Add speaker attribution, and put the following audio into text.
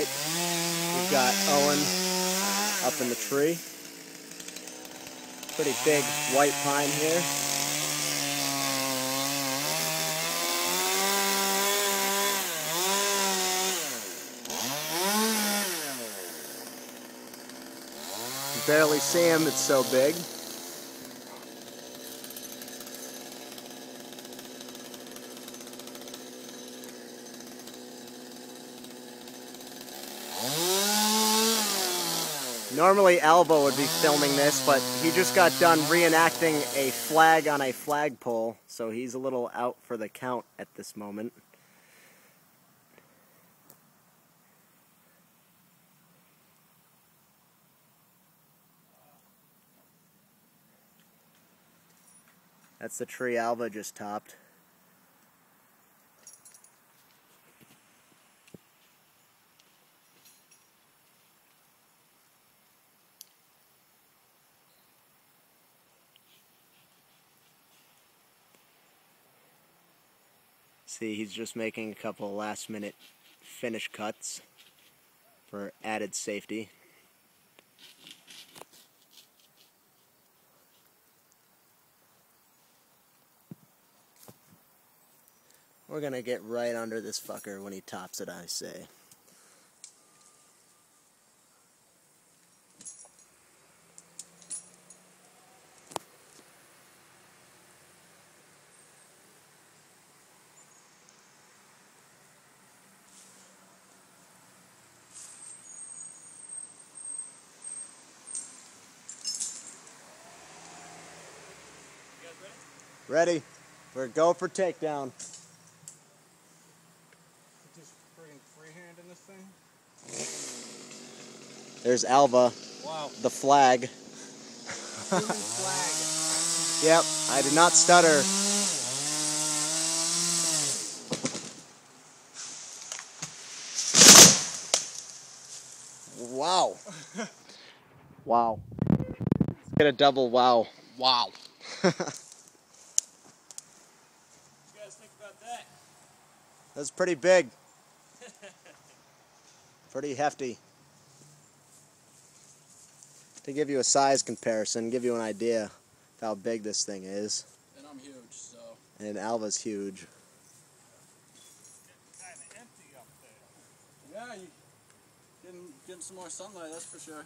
Speaker 1: right. We've got Owen up in the tree. Pretty big white pine here. You barely see him, it's so big. Normally Alva would be filming this, but he just got done reenacting a flag on a flagpole, so he's a little out for the count at this moment. That's the tree Alva just topped. See, he's just making a couple of last-minute finish cuts for added safety. We're gonna get right under this fucker when he tops it, I say. Ready? We're go for takedown.
Speaker 2: Just freaking freehand in this thing?
Speaker 1: There's Alva.
Speaker 2: Wow.
Speaker 1: The flag.
Speaker 2: Human flag.
Speaker 1: Yep, I did not stutter. Wow. Wow. Get a double wow. Wow.
Speaker 2: What do you guys think about that?
Speaker 1: That's pretty big. Pretty hefty. To give you a size comparison, give you an idea of how big this thing is.
Speaker 2: And I'm huge, so.
Speaker 1: And Alva's huge.
Speaker 2: It's kind of empty up there. Yeah, you getting some more sunlight, that's for sure.